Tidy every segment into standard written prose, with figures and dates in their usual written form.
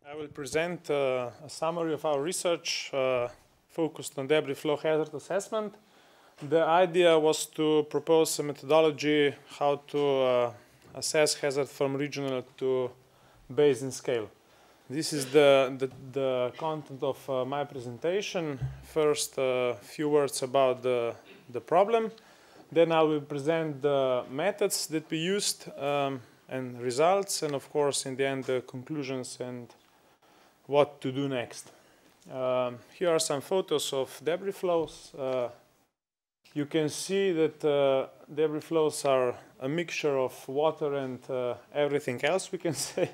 I will present a summary of our research focused on debris flow hazard assessment. The idea was to propose a methodology how to assess hazard from regional to basin scale. This is the content of my presentation. First, a few words about the problem. Then I will present the methods that we used and results, and of course, in the end, the conclusions and what to do next. Here are some photos of debris flows. You can see that debris flows are a mixture of water and everything else, we can say.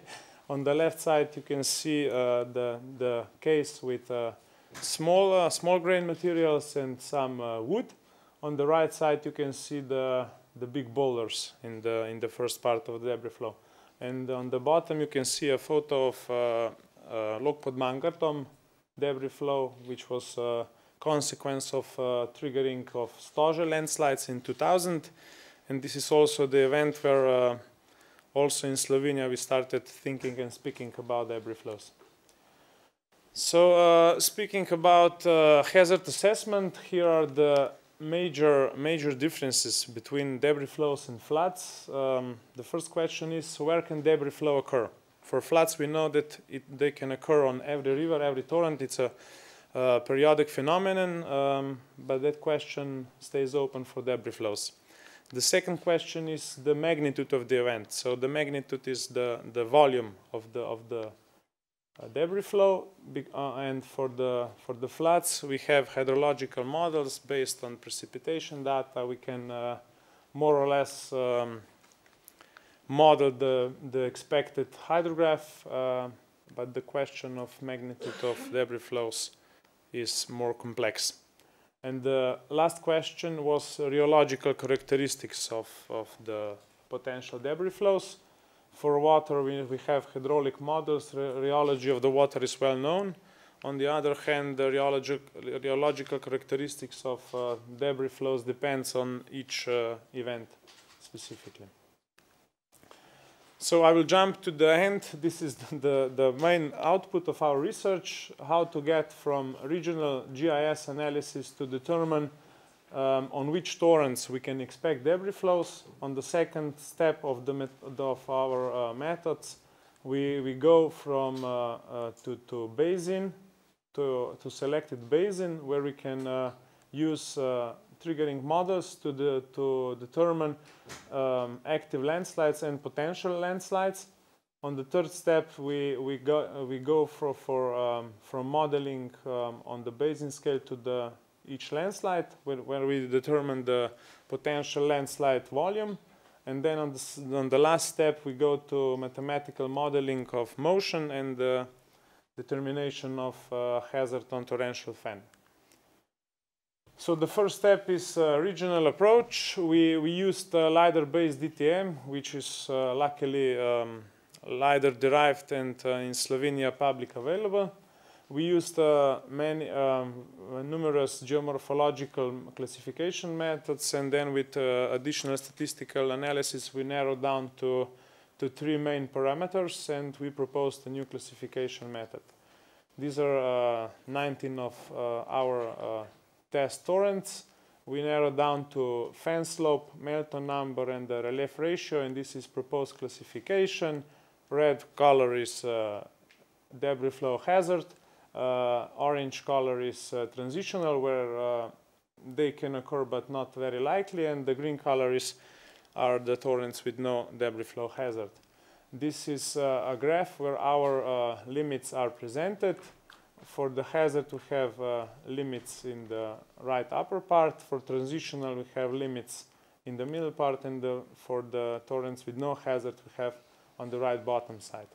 On the left side, you can see the case with small grain materials and some wood. On the right side, you can see the big boulders in the first part of the debris flow. And on the bottom, you can see a photo of Log pod Mangartom debris flow, which was a consequence of triggering of Stožer landslides in 2000. And this is also the event where also in Slovenia we started thinking and speaking about debris flows. So speaking about hazard assessment, here are the major differences between debris flows and floods. The first question is, where can debris flow occur? For floods, we know that they can occur on every river, every torrent. It's a periodic phenomenon, but that question stays open for debris flows. The second question is the magnitude of the event. So the magnitude is the volume of the debris flow, and for the floods, we have hydrological models based on precipitation data. We can more or less model the expected hydrograph, but the question of magnitude of debris flows is more complex. And the last question was rheological characteristics of the potential debris flows. For water, we have hydraulic models. Rheology of the water is well known. On the other hand, the rheological characteristics of debris flows depends on each event specifically. So I will jump to the end. This is the main output of our research, how to get from regional GIS analysis to determine on which torrents we can expect debris flows. On the second step of our methods, we go from to basin, to selected basin, where we can use triggering models to determine active landslides and potential landslides. On the third step, we go from modeling on the basin scale to each landslide, where we determine the potential landslide volume. And then on the last step, we go to mathematical modeling of motion and the determination of hazard on torrential fan. So the first step is a regional approach. We used LiDAR-based DTM, which is luckily LiDAR derived and in Slovenia public available. We used numerous geomorphological classification methods, and then with additional statistical analysis, we narrowed down to 3 main parameters, and we proposed a new classification method. These are 19 of our test torrents. We narrowed down to fan slope, Melton number, and the relief ratio, and this is proposed classification. Red color is debris flow hazard. Orange color is transitional, where they can occur but not very likely, and the green color are the torrents with no debris flow hazard. This is a graph where our limits are presented. For the hazard, we have limits in the right upper part. For transitional, we have limits in the middle part, and for the torrents with no hazard, we have on the right bottom side.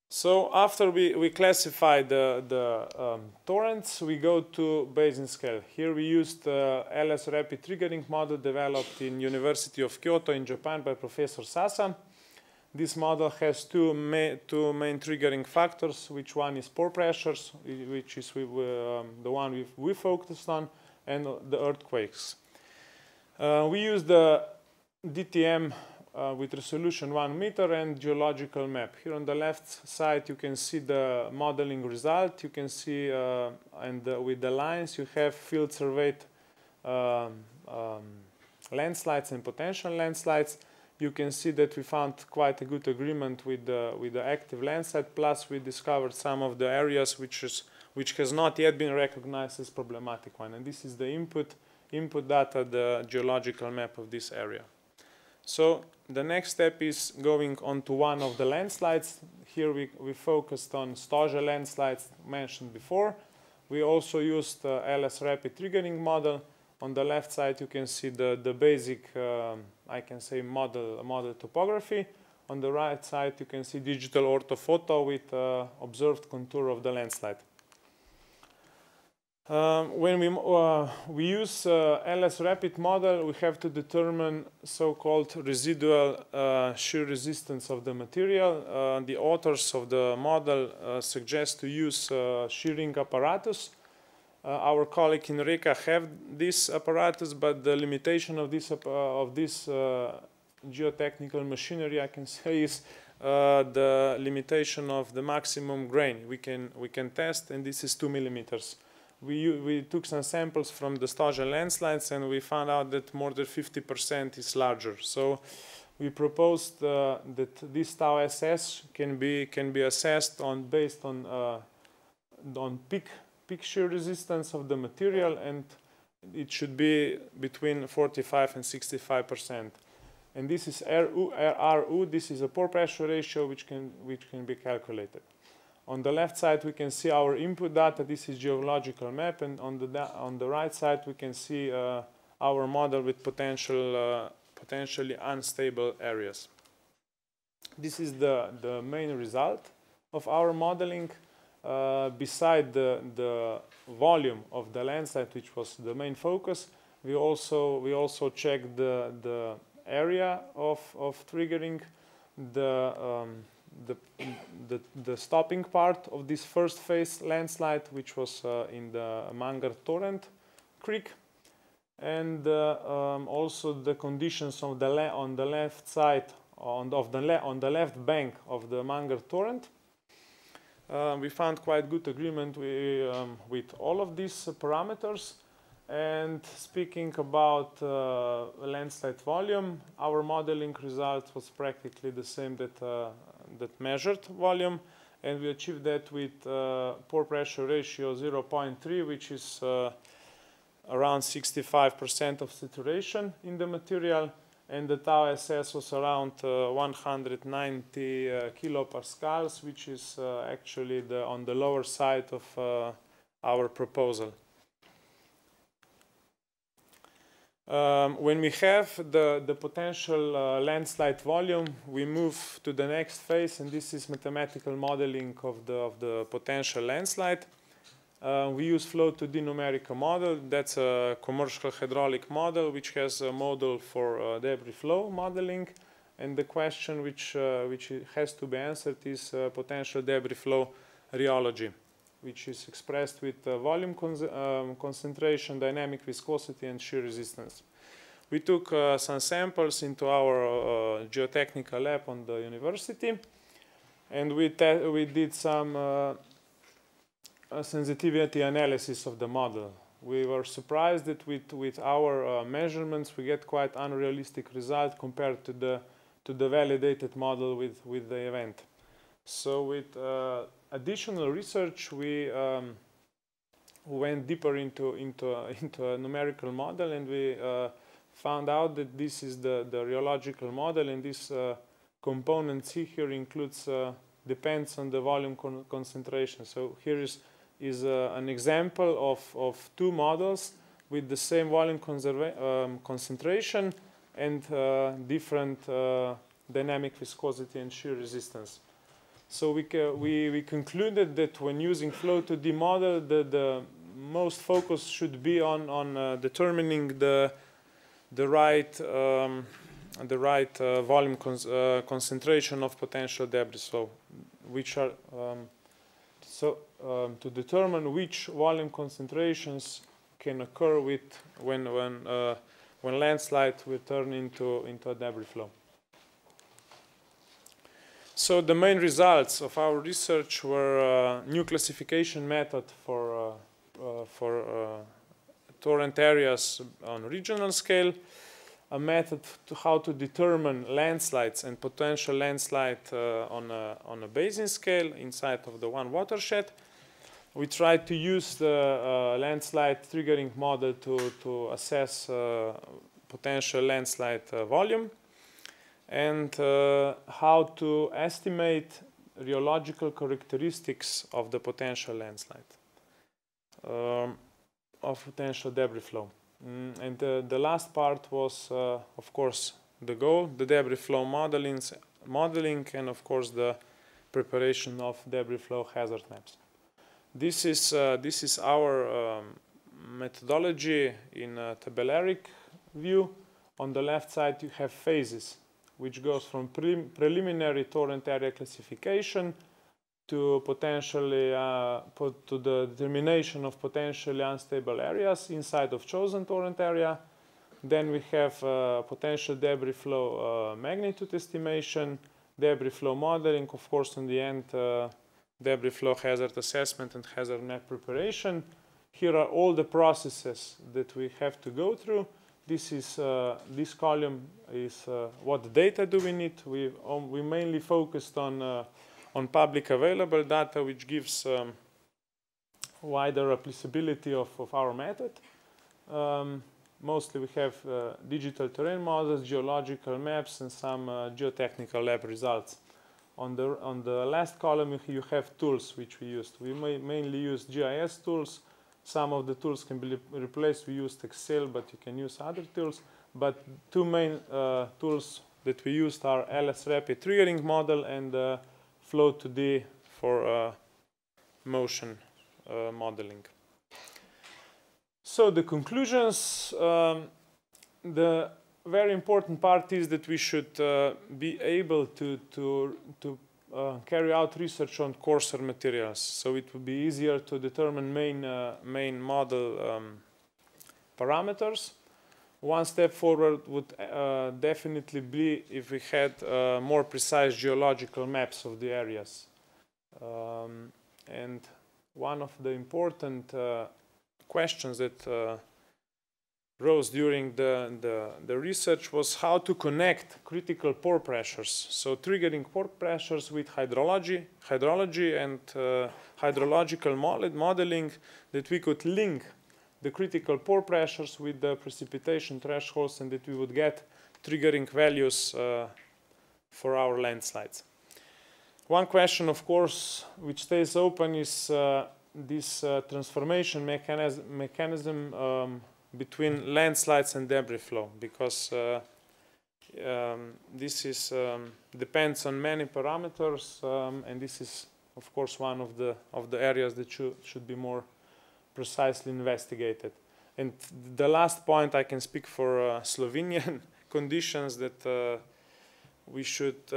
So after we classify the torrents, we go to basin scale. Here we used LS rapid triggering model developed in University of Kyoto in Japan by Professor Sasa. This model has two main triggering factors, which one is pore pressures, which is the one we focused on, and the earthquakes. We use the DTM with resolution 1 meter and geological map. Here on the left side you can see the modeling result. You can see with the lines you have field surveyed landslides and potential landslides. You can see that we found quite a good agreement with the active landslide, plus we discovered some of the areas which has not yet been recognized as problematic one. And this is the input data, the geological map of this area. So the next step is going on to one of the landslides. Here we focused on Stoža landslides mentioned before. We also used LS rapid triggering model. On the left side you can see the basic, I can say, model topography. On the right side you can see digital orthophoto with observed contour of the landslide. When we use LS rapid model, we have to determine so-called residual shear resistance of the material. The authors of the model suggest to use shearing apparatus. Our colleague in Reka have this apparatus, but the limitation of this geotechnical machinery, I can say, is the limitation of the maximum grain we can test, and this is 2 millimeters. We took some samples from the Stoža landslides, and we found out that more than 50% is larger. So we proposed that this tau SS can be assessed based on peak shear resistance of the material, and it should be between 45 and 65%. And this is RU. This is a pore pressure ratio which can be calculated. On the left side we can see our input data. This is geological map, and on the right side we can see our model with potentially unstable areas. This is the main result of our modeling. Beside the volume of the landslide, which was the main focus, we also checked the area of triggering, the stopping part of this first phase landslide, which was in the Mangar Torrent Creek, and also the conditions on the left side, on the left bank of the Mangar Torrent. We found quite good agreement with all of these parameters. And speaking about landslide volume, our modeling result was practically the same that measured volume, and we achieved that with pore pressure ratio 0.3, which is around 65% of saturation in the material, and the tau SS was around 190 kilopascals, which is actually on the lower side of our proposal. When we have the potential landslide volume, we move to the next phase, and this is mathematical modeling of the potential landslide. We use Flow2D numerical model. That's a commercial hydraulic model which has a model for debris flow modeling, and the question which has to be answered is potential debris flow rheology, which is expressed with volume concentration, dynamic viscosity, and shear resistance. We took some samples into our geotechnical lab on the university, and we did some sensitivity analysis of the model. We were surprised that with our measurements we get quite unrealistic result compared to the validated model with the event. So with additional research, we went deeper into a numerical model, and we found out that this is the rheological model, and this component C here includes depends on the volume concentration. So here is an example of two models with the same volume concentration and different dynamic viscosity and shear resistance. So we concluded that when using Flow2D model, the most focus should be on determining the right volume concentration of potential debris. So which are to determine which volume concentrations can occur when landslide will turn into a debris flow. So the main results of our research were new classification method for torrent areas on regional scale, a method to how to determine landslides and potential landslide on a basin scale inside of the one watershed. We tried to use the landslide triggering model to assess potential landslide volume, and how to estimate rheological characteristics of the potential landslide, of potential debris flow. And the last part was, of course, the goal, the debris flow modeling, and of course the preparation of debris flow hazard maps. This is our methodology in a tabellaric view. On the left side you have phases, which goes from preliminary torrent area classification to potentially to the determination of potentially unstable areas inside of chosen torrent area. Then we have potential debris flow magnitude estimation, debris flow modeling, of course, in the end, debris flow hazard assessment and hazard map preparation. Here are all the processes that we have to go through. This column is what data do we need. We mainly focused on public available data, which gives wider applicability of our method. Mostly we have digital terrain models, geological maps, and some geotechnical lab results. On the last column you have tools which we used. We mainly use GIS tools. Some of the tools can be replaced. We used Excel, but you can use other tools. But two main tools that we used are LS-Rapid triggering model and Flow2D for motion modeling. So the conclusions, the very important part is that we should be able to carry out research on coarser materials. So it would be easier to determine main model parameters. One step forward would definitely be if we had more precise geological maps of the areas. And one of the important questions that rose during the research was how to connect critical pore pressures. So triggering pore pressures with hydrology and hydrological modeling, that we could link the critical pore pressures with the precipitation thresholds, and that we would get triggering values for our landslides. One question, of course, which stays open is this transformation mechanism between landslides and debris flow, because this depends on many parameters, and this is, of course, one of the areas that should be more precisely investigated. And the last point, I can speak for Slovenian conditions, that we should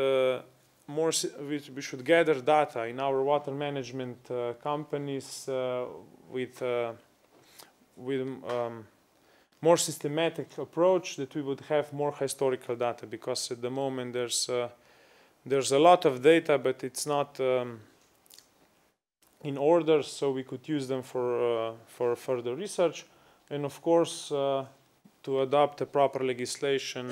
gather data in our water management companies with more systematic approach, that we would have more historical data, because at the moment there's a lot of data, but it's not in order, so we could use them for further research, and of course to adopt a proper legislation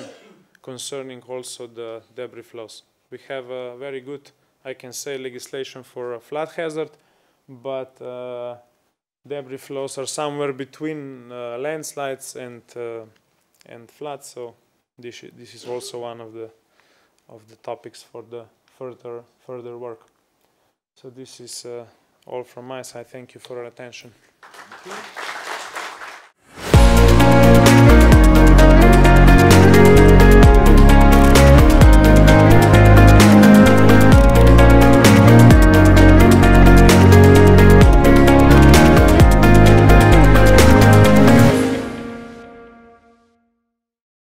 concerning also the debris flows. We have a very good, I can say, legislation for flood hazard, but debris flows are somewhere between landslides and floods. So this is also one of the topics for the further work. So this is all from my side. Thank you for your attention. Thank you.